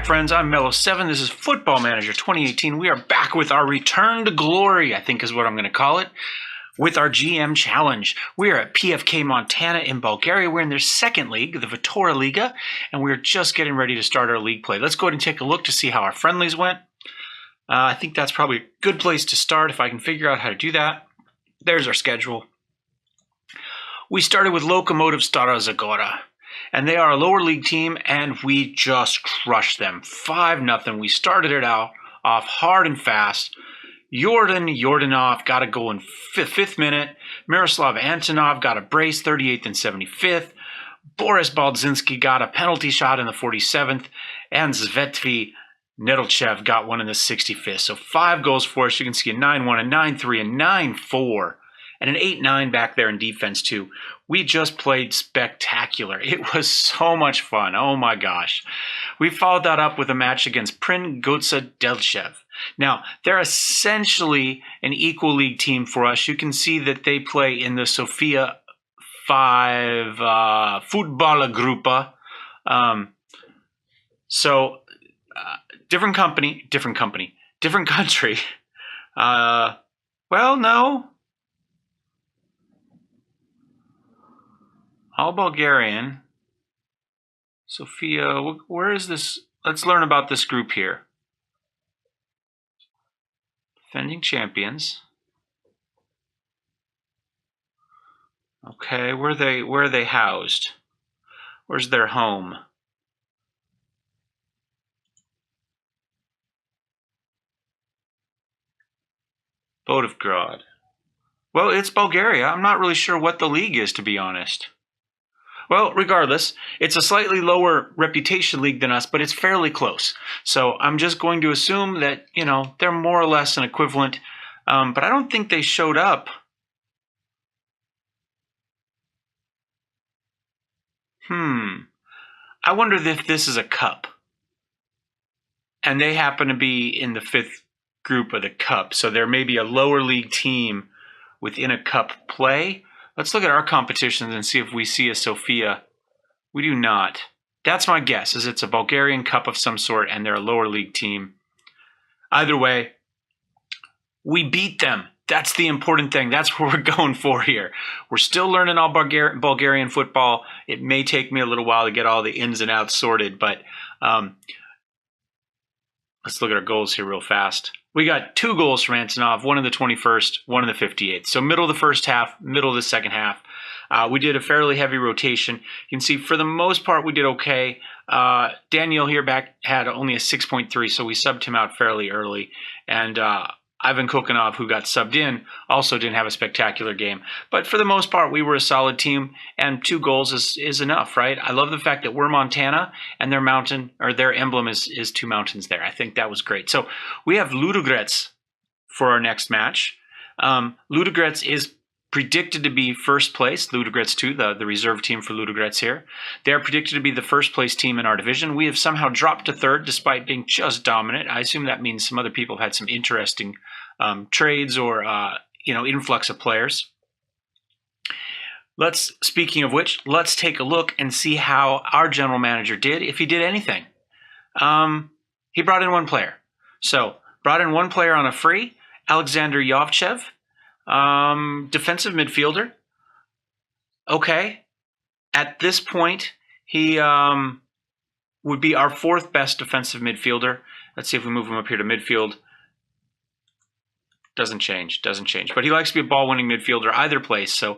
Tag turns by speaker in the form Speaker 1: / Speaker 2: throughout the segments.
Speaker 1: friends? I'm Mellow Seven. This is Football Manager 2018. We are back with our return to glory, I think is what I'm going to call it, with our GM challenge. We are at PFK Montana in Bulgaria. We're in their second league, the Vtora Liga, and we're just getting ready to start our league play. Let's go ahead and take a look to see how our friendlies went. I think that's probably a good place to start if I can figure out how to do that. There's our schedule. We started with Lokomotiv Stara Zagora. And they are a lower league team, and we just crushed them. 5-0. We started it off hard and fast. Yordanov got a goal in fifth minute. Miroslav Antonov got a brace, 38th and 75th. Boris Baldzinski got a penalty shot in the 47th. And Zvetvy Nedelchev got one in the 65th. So 5 goals for us. You can see a 9-1, a 9-3, a 9-4. And an 8-9 back there in defense, too. We just played spectacular. It was so much fun. Oh, my gosh. We followed that up with a match against Prin Gotsa Delchev. Now, they're essentially an equal league team for us. You can see that they play in the Sofia 5 Futbala Grupa. Different country. Well, no. All Bulgarian. Sofia, where is this? Let's learn about this group here. Defending champions. Okay, where are they housed? Where's their home? Volgograd. Well, it's Bulgaria. I'm not really sure what the league is, to be honest. Well, regardless, it's a slightly lower reputation league than us, but it's fairly close. So I'm just going to assume that, they're more or less an equivalent. But I don't think they showed up. I wonder if this is a cup. And they happen to be in the 5th group of the cup. So there may be a lower league team within a cup play. Let's look at our competitions and see if we see a Sofia. We do not. That's my guess, is it's a Bulgarian cup of some sort and they're a lower league team. Either way, we beat them. That's the important thing. That's what we're going for here. We're still learning all Bulgarian football. It may take me a little while to get all the ins and outs sorted, but let's look at our goals here real fast. We got 2 goals from Antonov, one in the 21st, one in the 58th. So middle of the first half, middle of the second half. We did a fairly heavy rotation. You can see for the most part we did okay. Daniel here back had only a 6.3, so we subbed him out fairly early. And Ivan Kokanov, who got subbed in, also didn't have a spectacular game. But for the most part, we were a solid team, and 2 goals is enough, right? I love the fact that we're Montana, and their mountain, or their emblem is 2 mountains there. I think that was great. So we have Ludogorets for our next match. Ludogorets is predicted to be first place. Ludogorets 2, the reserve team for Ludogorets here. They are predicted to be the first place team in our division. We have somehow dropped to 3rd despite being just dominant. I assume that means some other people have had some interesting trades or influx of players. Speaking of which, let's take a look and see how our general manager did, if he did anything. He brought in 1 player. So, brought in 1 player on a free, Alexander Yovchev. Defensive midfielder. Okay. At this point, he would be our 4th best defensive midfielder. Let's see if we move him up here to midfield. Doesn't change. But he likes to be a ball-winning midfielder either place. So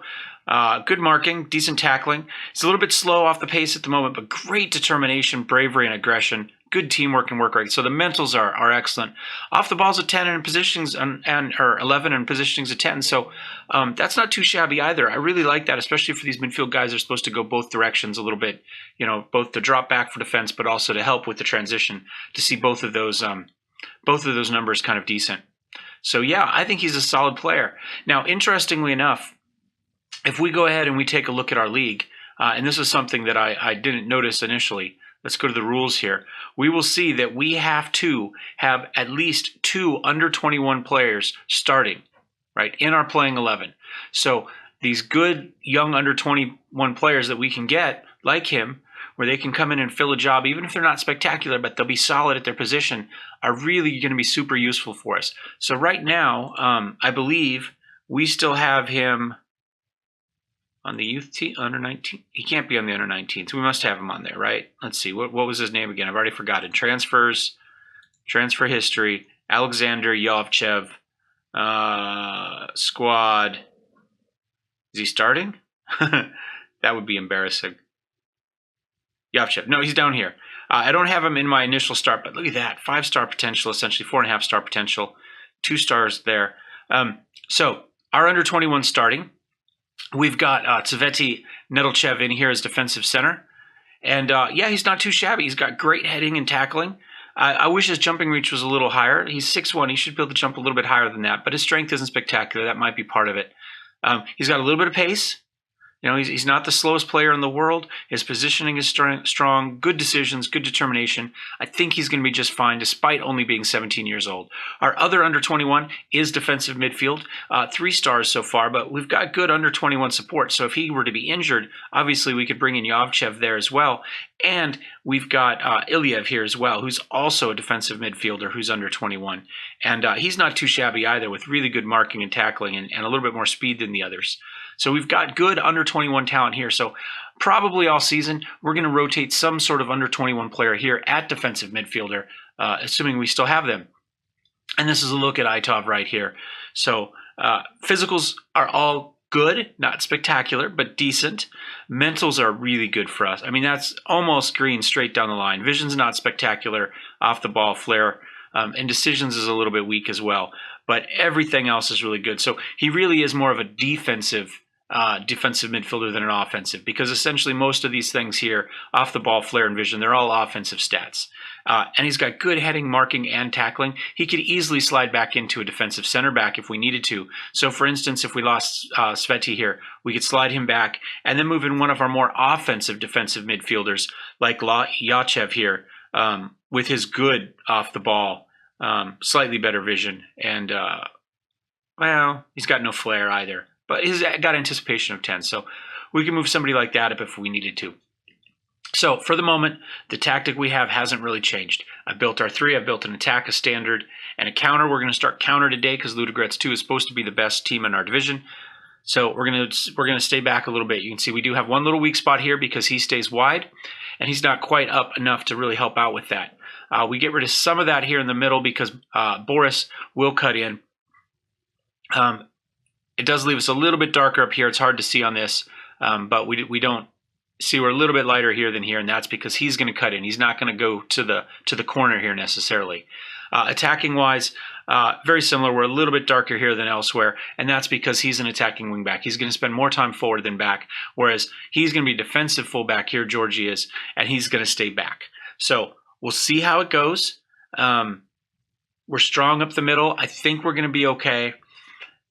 Speaker 1: good marking, decent tackling. He's a little bit slow off the pace at the moment, but great determination, bravery, and aggression. Good teamwork and work rate. So the mentals are excellent. Off the ball's a 10 and in positionings or 11 and positionings a 10. So that's not too shabby either. I really like that, especially for these midfield guys. They're supposed to go both directions a little bit. Both to drop back for defense, but also to help with the transition. To see both of those numbers kind of decent. So yeah, I think he's a solid player. Now, interestingly enough, if we go ahead and we take a look at our league, and this is something that I didn't notice initially. Let's go to the rules here. We will see that we have to have at least 2 under 21 players starting, right, in our playing 11. So these good young under 21 players that we can get, like him, where they can come in and fill a job, even if they're not spectacular, but they'll be solid at their position, are really going to be super useful for us. So right now, I believe we still have him on the youth team, under 19. He can't be on the under 19, so we must have him on there, right? Let's see. What was his name again? I've already forgotten. Transfers, transfer history, Alexander Yovchev, squad. Is he starting? That would be embarrassing. Yovchev. No, he's down here. I don't have him in my initial start, but look at that. 5-star potential, essentially 4.5-star potential. 2 stars there. So our under 21 starting. We've got Tsveti Nedelchev in here as defensive center. And yeah, he's not too shabby. He's got great heading and tackling. I wish his jumping reach was a little higher. He's 6'1". He should be able to jump a little bit higher than that, but his strength isn't spectacular. That might be part of it. He's got a little bit of pace. You know, he's not the slowest player in the world. His positioning is strong, good decisions, good determination. I think he's going to be just fine despite only being 17 years old. Our other under 21 is defensive midfield, 3 stars so far, but we've got good under 21 support. So if he were to be injured, obviously we could bring in Yovchev there as well. And we've got Ilyev here as well, who's also a defensive midfielder who's under 21. And he's not too shabby either, with really good marking and tackling and a little bit more speed than the others. So we've got good under 21 talent here. So probably all season, we're going to rotate some sort of under 21 player here at defensive midfielder, assuming we still have them. And this is a look at Itov right here. So physicals are all good, not spectacular, but decent. Mentals are really good for us. I mean, that's almost green straight down the line. Vision's not spectacular, off the ball flair, and decisions is a little bit weak as well. But everything else is really good. So he really is more of a defensive midfielder than an offensive, because essentially most of these things here, off the ball, flair, and vision, they're all offensive stats. And he's got good heading, marking, and tackling. He could easily slide back into a defensive center back if we needed to. So for instance, if we lost Sveti here, we could slide him back and then move in one of our more offensive defensive midfielders like Yachev here, with his good off the ball, slightly better vision, and well, he's got no flair either. But he's got anticipation of 10, so we can move somebody like that up if we needed to. So for the moment, the tactic we have hasn't really changed. I built our 3. I built an attack, a standard, and a counter. We're going to start counter today because Ludogorets 2 is supposed to be the best team in our division. So we're going to stay back a little bit. You can see we do have one little weak spot here because he stays wide, and he's not quite up enough to really help out with that. We get rid of some of that here in the middle because Boris will cut in. It does leave us a little bit darker up here. It's hard to see on this, but we don't see, we're a little bit lighter here than here, and that's because he's going to cut in. He's not going to go to the corner here necessarily. Attacking wise, very similar. We're a little bit darker here than elsewhere, and that's because he's an attacking wingback. He's going to spend more time forward than back, whereas he's going to be defensive fullback here, Georgie is, and he's going to stay back. So we'll see how it goes. We're strong up the middle. I think we're going to be okay.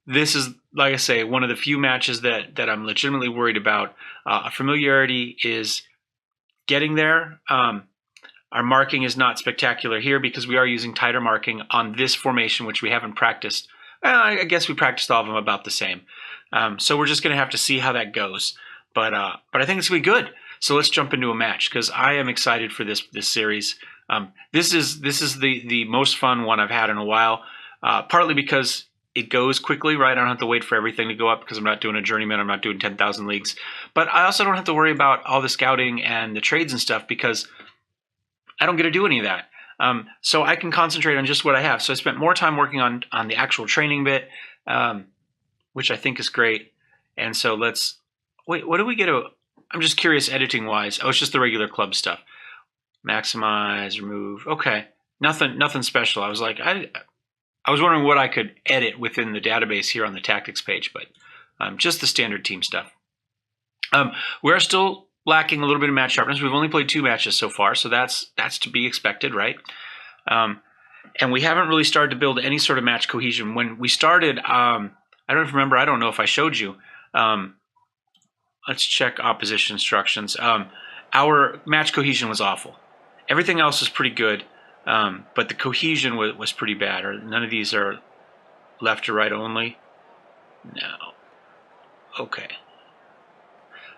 Speaker 1: This is, like I say, one of the few matches that I'm legitimately worried about. Familiarity is getting there. Our marking is not spectacular here because we are using tighter marking on this formation, which we haven't practiced. I guess we practiced all of them about the same. So we're just going to have to see how that goes. But I think it's going to be good. So let's jump into a match because I am excited for this series. This is the most fun one I've had in a while, partly because it goes quickly, right? I don't have to wait for everything to go up because I'm not doing a journeyman. I'm not doing 10,000 leagues. But I also don't have to worry about all the scouting and the trades and stuff because I don't get to do any of that. So I can concentrate on just what I have. So I spent more time working on the actual training bit, which I think is great. And so let's wait. What do we get? I'm just curious, editing wise. Oh, it's just the regular club stuff. Maximize, remove. Okay, nothing special. I was like, I was wondering what I could edit within the database here on the tactics page, but just the standard team stuff. We're still lacking a little bit of match sharpness. We've only played 2 matches so far, so that's to be expected, right? And we haven't really started to build any sort of match cohesion. When we started, I don't remember. I don't know if I showed you. Let's check opposition instructions. Our match cohesion was awful. Everything else was pretty good. But the cohesion was pretty bad. Or none of these are left to right only. No. Okay.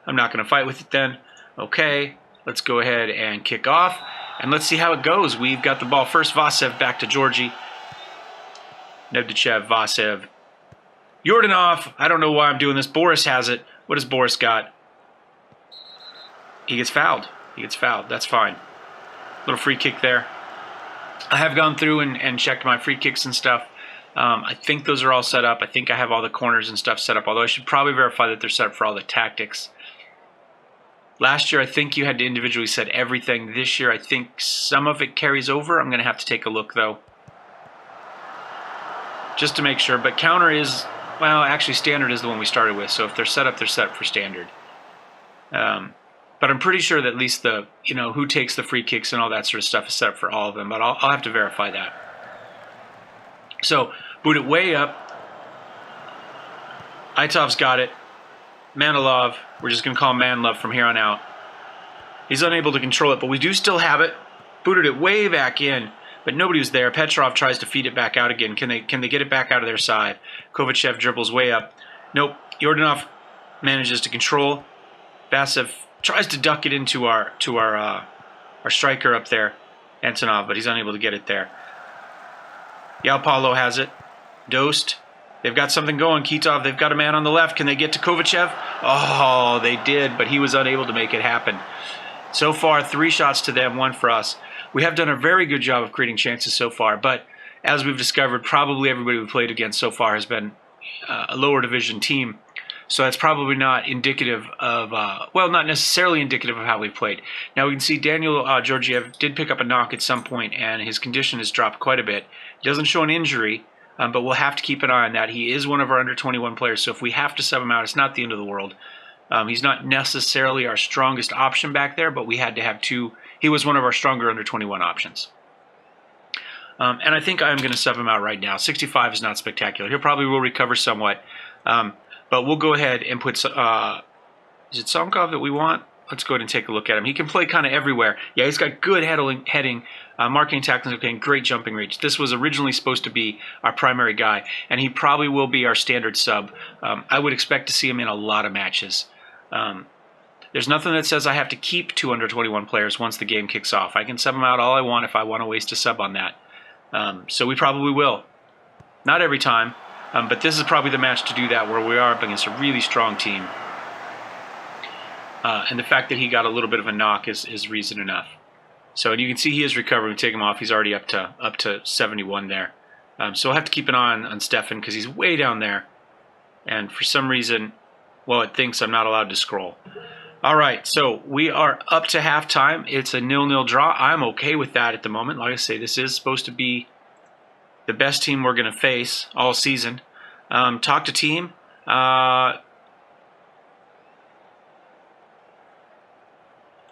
Speaker 1: I'm not going to fight with it then. Okay. Let's go ahead and kick off, and let's see how it goes. We've got the ball first. Vasev back to Georgie. Nevdichev, Vasev. Yordanov. I don't know why I'm doing this. Boris has it. What has Boris got? He gets fouled. He gets fouled. That's fine. Little free kick there. I have gone through and checked my free kicks and stuff. I think those are all set up. I think I have all the corners and stuff set up, although I should probably verify that they're set up for all the tactics. Last year, I think you had to individually set everything. This year, I think some of it carries over. I'm going to have to take a look, though, just to make sure. But counter is, well, actually standard is the one we started with. So if they're set up for standard. But I'm pretty sure that at least the, who takes the free kicks and all that sort of stuff is set up for all of them. But I'll have to verify that. So boot it way up. Itov's got it. Manilov, we're just going to call him Manlove from here on out. He's unable to control it, but we do still have it. Booted it way back in, but nobody was there. Petrov tries to feed it back out again. Can they get it back out of their side? Kovachev dribbles way up. Nope. Yordanov manages to control. Vasev tries to duck it into our striker up there, Antonov, but he's unable to get it there. Yaupalo has it. Dost. They've got something going. Kitov, they've got a man on the left. Can they get to Kovachev? Oh, they did, but he was unable to make it happen. So far, 3 shots to them, 1 for us. We have done a very good job of creating chances so far, but as we've discovered, probably everybody we've played against so far has been a lower division team. So that's probably not indicative of, well, not necessarily indicative of how we've played. Now we can see Daniel Georgiev did pick up a knock at some point, and his condition has dropped quite a bit. He doesn't show an injury, but we'll have to keep an eye on that. He is one of our under-21 players, so if we have to sub him out, it's not the end of the world. He's not necessarily our strongest option back there, but we had to have 2. He was one of our stronger under-21 options. And I think I'm going to sub him out right now. 65 is not spectacular. He probably will recover somewhat. But we'll go ahead and put, is it Somkov that we want? Let's go ahead and take a look at him. He can play kind of everywhere. Yeah, he's got good heading, marking and tackling, okay, and great jumping reach. This was originally supposed to be our primary guy, and he probably will be our standard sub. I would expect to see him in a lot of matches. There's nothing that says I have to keep 2 under-21 players once the game kicks off. I can sub them out all I want if I want to waste a sub on that. So we probably will. Not every time. But this is probably the match to do that, where we are up against a really strong team. And the fact that he got a little bit of a knock is reason enough. So, and you can see he is recovering. Take him off. He's already up to 71 there. So we'll have to keep an eye on Stefan because he's way down there. And for some reason, well, it thinks I'm not allowed to scroll. All right, so we are up to halftime. It's a 0-0 draw. I'm okay with that at the moment. Like I say, this is supposed to be the best team we're going to face all season. Talk to team. What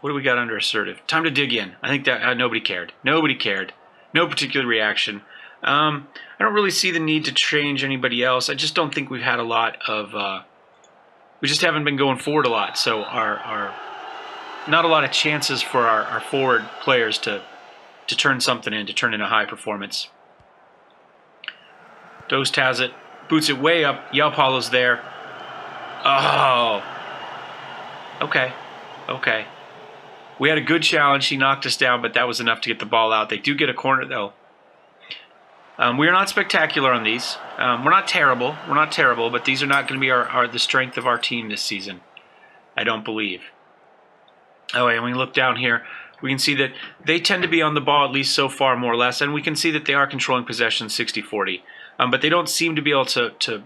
Speaker 1: do we got under assertive? Time to dig in. I think that nobody cared. Nobody cared. No particular reaction. I don't really see the need to change anybody else. I just don't think we've had a lot of... we just haven't been going forward a lot. So our not a lot of chances for our forward players to turn something in, to turn in a high performance. Dost has it. Boots it way up. Yaupalo's there. Oh. Okay. Okay. We had a good challenge. He knocked us down, but that was enough to get the ball out. They do get a corner, though. We are not spectacular on these. We're not terrible. We're not terrible, but these are not going to be the strength of our team this season. I don't believe. Oh, and when we look down here, we can see that they tend to be on the ball, at least so far, more or less, and we can see that they are controlling possession 60-40. But they don't seem to be able to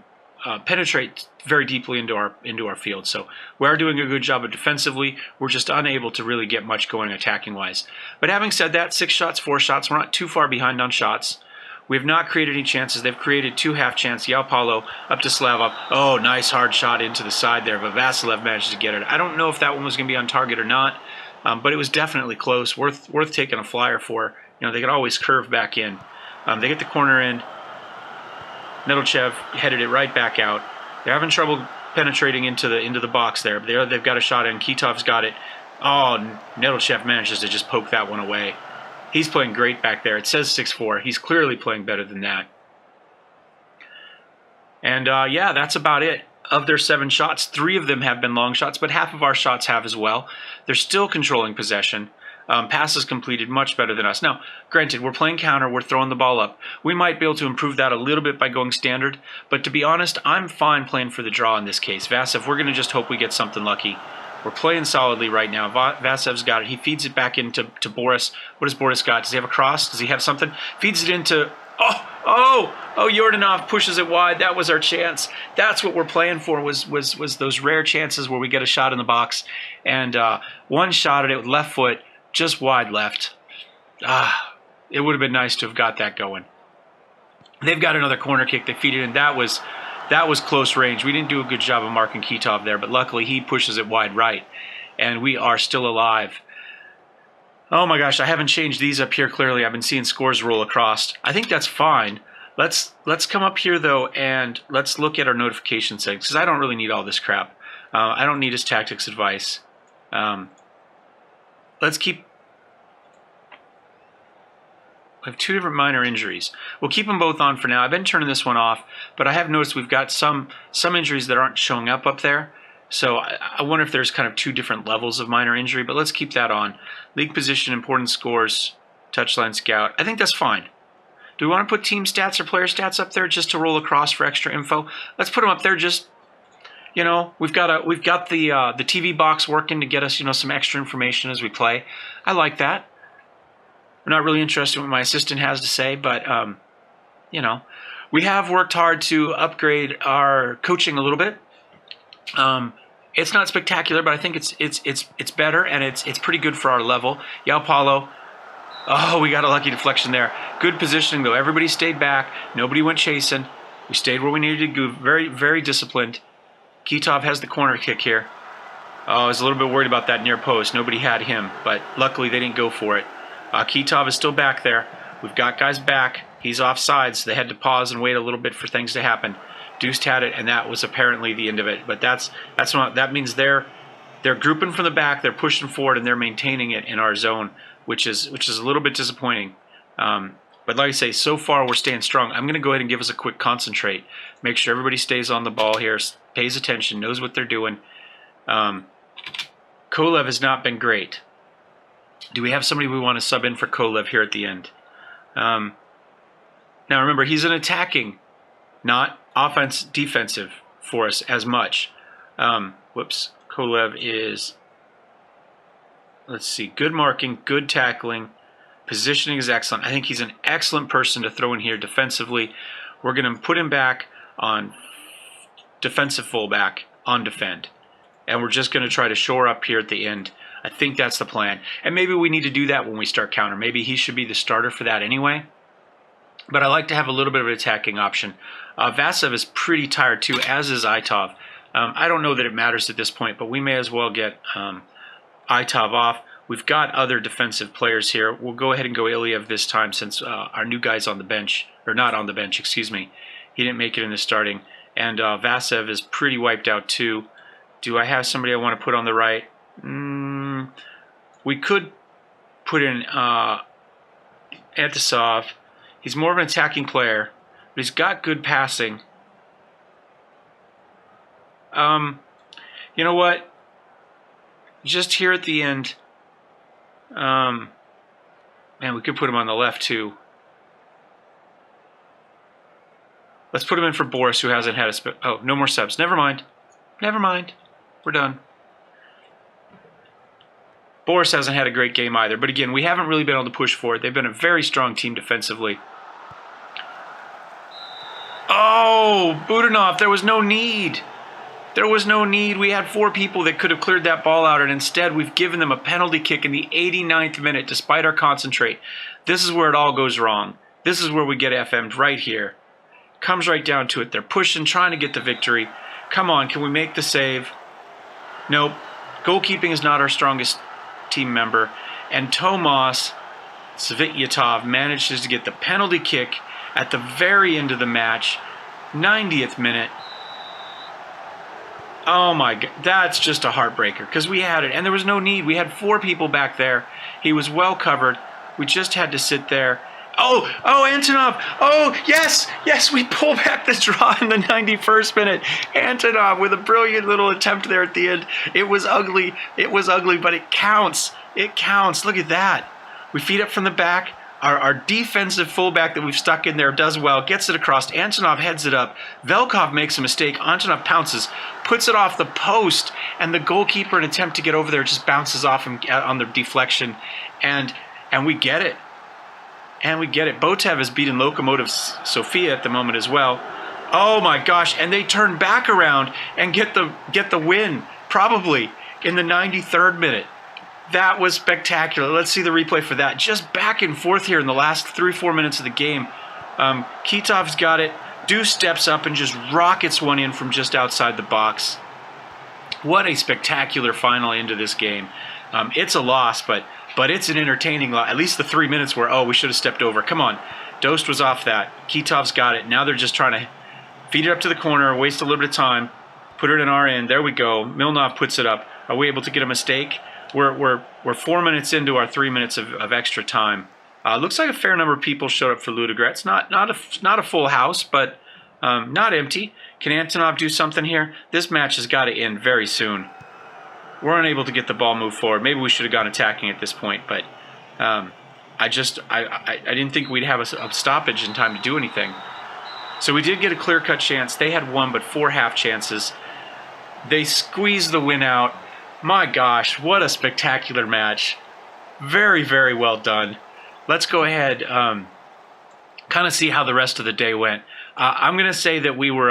Speaker 1: penetrate very deeply into our field. So we are doing a good job of defensively. We're just unable to really get much going attacking-wise. But having said that, 6 shots, 4 shots. We're not too far behind on shots. We have not created any chances. They've created 2 half chances. Yaupalo up to Slavov. Oh, nice hard shot into the side there, but Vasilev managed to get it. I don't know if that one was going to be on target or not, but it was definitely close. Worth taking a flyer for. They could always curve back in. They get the corner in. Nedelchev headed it right back out. They're having trouble penetrating into the box there. But they've got a shot in. Kitov's got it. Oh, Nedelchev manages to just poke that one away. He's playing great back there. It says 6-4. He's clearly playing better than that. And, yeah, that's about it. Of their 7 shots, 3 of them have been long shots, but half of our shots have as well. They're still controlling possession. Passes completed much better than us. Now, granted, we're playing counter, we're throwing the ball up. We might be able to improve that a little bit by going standard, but to be honest, I'm fine playing for the draw in this case. Vasev, we're going to just hope we get something lucky. We're playing solidly right now. Vasev's got it. He feeds it back into Boris. What does Boris got? Does he have a cross? Does he have something? Feeds it into... Oh, Yordanov pushes it wide. That was our chance. That's what we're playing for, was those rare chances where we get a shot in the box. And one shot at it with left foot, just wide left. It would have been nice to have got that going. They've got another corner kick. They feed it in. That was close range. We didn't do a good job of marking Kitov there, but luckily he pushes it wide right. And we are still alive. Oh my gosh, I haven't changed these up here clearly. I've been seeing scores roll across. I think that's fine. Let's come up here though and let's look at our notification settings, because I don't really need all this crap. I don't need his tactics advice. Let's keep... We have 2 different minor injuries. We'll keep them both on for now. I've been turning this one off, but I have noticed we've got some injuries that aren't showing up there. So I wonder if there's kind of 2 different levels of minor injury, but let's keep that on. League position, important scores, touchline scout. I think that's fine. Do we want to put team stats or player stats up there just to roll across for extra info? Let's put them up there just, you know, we've got the TV box working to get us, you know, some extra information as we play. I like that. I'm not really interested in what my assistant has to say, but, you know, we have worked hard to upgrade our coaching a little bit. It's not spectacular, but I think it's better, and it's pretty good for our level. Yao Paulo. Oh, we got a lucky deflection there. Good positioning, though. Everybody stayed back. Nobody went chasing. We stayed where we needed to go. Very, very disciplined. Kitov has the corner kick here. Oh, I was a little bit worried about that near post. Nobody had him, but luckily they didn't go for it. Kitov is still back there. We've got guys back. He's offside, so they had to pause and wait a little bit for things to happen. Deuced had it, and that was apparently the end of it. But that means they're grouping from the back, they're pushing forward, and they're maintaining it in our zone, which is a little bit disappointing. But like I say, so far we're staying strong. I'm going to go ahead and give us a quick concentrate. Make sure everybody stays on the ball here, pays attention, knows what they're doing. Kolev has not been great. Do we have somebody we want to sub in for Kolev here at the end? Now remember, he's an attacking, not defensive for us as much. Whoops. Kolev is, let's see, good marking, good tackling, positioning is excellent. I think he's an excellent person to throw in here defensively. We're going to put him back on defensive fullback on defend. And we're just going to try to shore up here at the end. I think that's the plan. And maybe we need to do that when we start counter. Maybe he should be the starter for that anyway. But I like to have a little bit of an attacking option. Vasev is pretty tired too, as is Itov. I don't know that it matters at this point, but we may as well get Itov off. We've got other defensive players here. We'll go ahead and go Iliev this time since our new guy's on the bench. Or not on the bench, excuse me. He didn't make it in the starting. And Vasev is pretty wiped out too. Do I have somebody I want to put on the right? We could put in Antisov. He's more of an attacking player, but he's got good passing. You know what? Just here at the end, man, we could put him on the left too. Let's put him in for Boris, who hasn't had a oh, no more subs. Never mind. Never mind. We're done. Boris hasn't had a great game either, but again, we haven't really been able to push forward. They've been a very strong team defensively. Oh, Budanov, there was no need. There was no need. We had 4 people that could have cleared that ball out, and instead we've given them a penalty kick in the 89th minute despite our concentrate. This is where it all goes wrong. This is where we get FM'd right here. Comes right down to it. They're pushing, trying to get the victory. Come on, can we make the save? Nope. Goalkeeping is not our strongest team member. And Tomas Svityatov manages to get the penalty kick at the very end of the match. 90th minute. Oh my God, that's just a heartbreaker because we had it and there was no need. We had 4 people back there. He was well covered. We just had to sit there Antonov. Oh, yes, we pull back the draw in the 91st minute. Antonov with a brilliant little attempt there at the end. It was ugly, but it counts. It counts. Look at that. We feed up from the back. Our defensive fullback that we've stuck in there does well, gets it across. Antonov heads it up. Velkov makes a mistake. Antonov pounces, puts it off the post, and the goalkeeper, in an attempt to get over there, just bounces off him on the deflection, and we get it. And we get it. Botev has beaten Lokomotiv Sofia at the moment as well. Oh my gosh! And they turn back around and get the win, probably in the 93rd minute. That was spectacular. Let's see the replay for that. Just back and forth here in the last 3-4 minutes of the game. Kitov's got it. Deuce steps up and just rockets one in from just outside the box. What a spectacular final end to this game. It's a loss, but it's an entertaining loss. At least the 3 minutes where, we should have stepped over. Come on. Dost was off that. Kitov's got it. Now they're just trying to feed it up to the corner, waste a little bit of time, put it in our end. There we go. Milnov puts it up. Are we able to get a mistake? We're 4 minutes into our 3 minutes of extra time. Looks like a fair number of people showed up for Ludogorets. Not a full house, but not empty. Can Antonov do something here? This match has got to end very soon. We're unable to get the ball moved forward. Maybe we should have gone attacking at this point, but I didn't think we'd have a stoppage in time to do anything. So we did get a clear-cut chance. They had one, but 4 half chances. They squeezed the win out. My gosh, what a spectacular match. Very, very well done. Let's go ahead, kind of see how the rest of the day went. I'm going to say that we were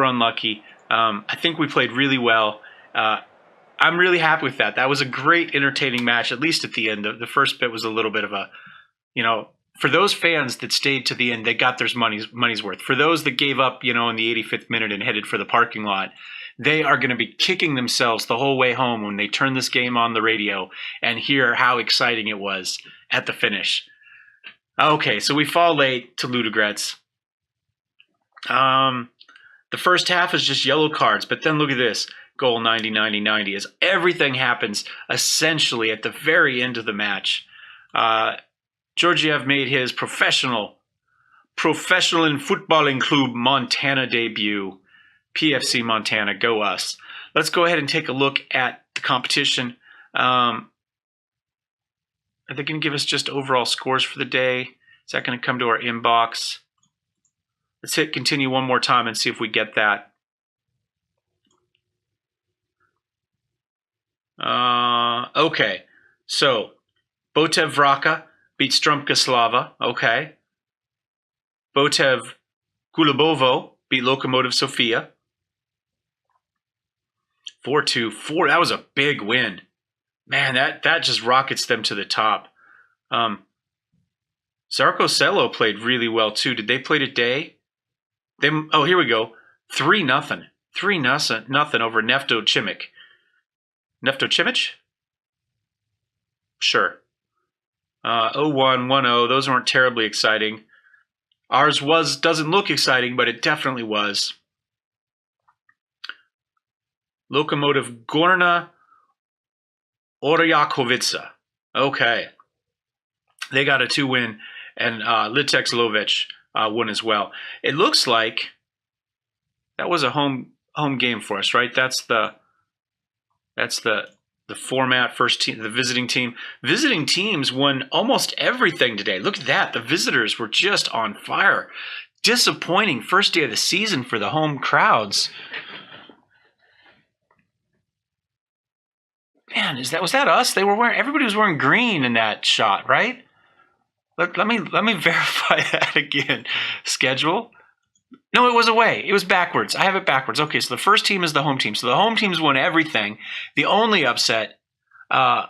Speaker 1: unlucky. I think we played really well. I'm really happy with that. That was a great, entertaining match, at least at the end. The first bit was a little bit of a, for those fans that stayed to the end, they got their money's worth. For those that gave up, in the 85th minute and headed for the parking lot, they are going to be kicking themselves the whole way home when they turn this game on the radio and hear how exciting it was at the finish. Okay, so we fall late to Ludogorets. The first half is just yellow cards, but then look at this. Goal 90-90-90 as everything happens essentially at the very end of the match. Georgiev made his professional in footballing club Montana debut. PFC Montana, go us. Let's go ahead and take a look at the competition. Are they going to give us just overall scores for the day? Is that going to come to our inbox? Let's hit continue one more time and see if we get that. Okay, so Botev Vraka beat Strumka Slava. Okay. Botev Gulubovo beat Lokomotiv Sofia. 4-2. That was a big win. Man, that just rockets them to the top. Zarko played really well too. Did they play today? Here we go. 3-0. 3-0 over Nefto Chimic. Nefto Chimic? Sure. 0-1, 1-0. Those weren't terribly exciting. Ours doesn't look exciting, but it definitely was. Lokomotiv Gorna Oryakovitsa. Okay. They got a 2-win, and Litex Lovech won as well. It looks like that was a home game for us, right? That's the format, first team, the visiting team. Visiting teams won almost everything today. Look at that. The visitors were just on fire. Disappointing first day of the season for the home crowds. Man, was that us? Everybody was wearing green in that shot, right? Let me verify that again. Schedule. No, it was away. It was backwards. I have it backwards. Okay, so the first team is the home team. So the home teams won everything. The only upset was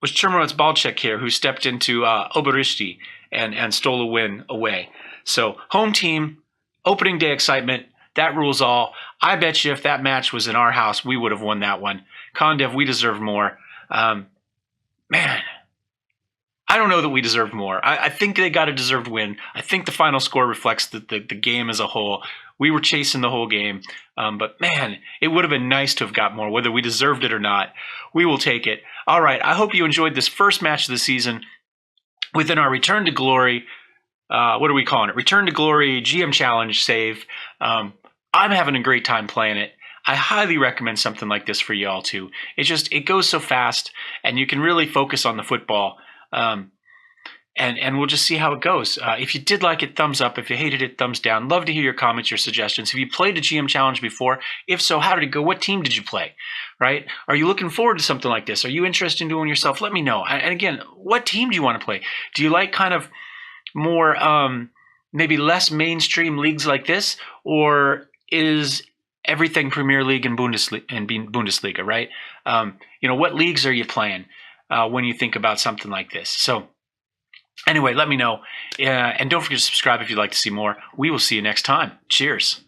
Speaker 1: Chermoretz Balchek here, who stepped into Oberishti and stole a win away. So home team, opening day excitement, that rules all. I bet you if that match was in our house, we would have won that one. Kondev, we deserve more. Man, I don't know that we deserved more. I think they got a deserved win. I think the final score reflects the game as a whole. We were chasing the whole game. But, man, it would have been nice to have got more, whether we deserved it or not. We will take it. All right, I hope you enjoyed this first match of the season within our return to glory. what are we calling it? Return to Glory GM Challenge save. I'm having a great time playing it. I highly recommend something like this for y'all too. It goes so fast, and you can really focus on the football. And we'll just see how it goes. If you did like it, thumbs up. If you hated it, thumbs down. Love to hear your comments, your suggestions. Have you played a GM Challenge before? If so, how did it go? What team did you play? Right? Are you looking forward to something like this? Are you interested in doing yourself? Let me know. And again, what team do you want to play? Do you like kind of more, maybe less mainstream leagues like this? Or is everything Premier League and Bundesliga, right? What leagues are you playing when you think about something like this? So anyway, let me know. And don't forget to subscribe if you'd like to see more. We will see you next time. Cheers.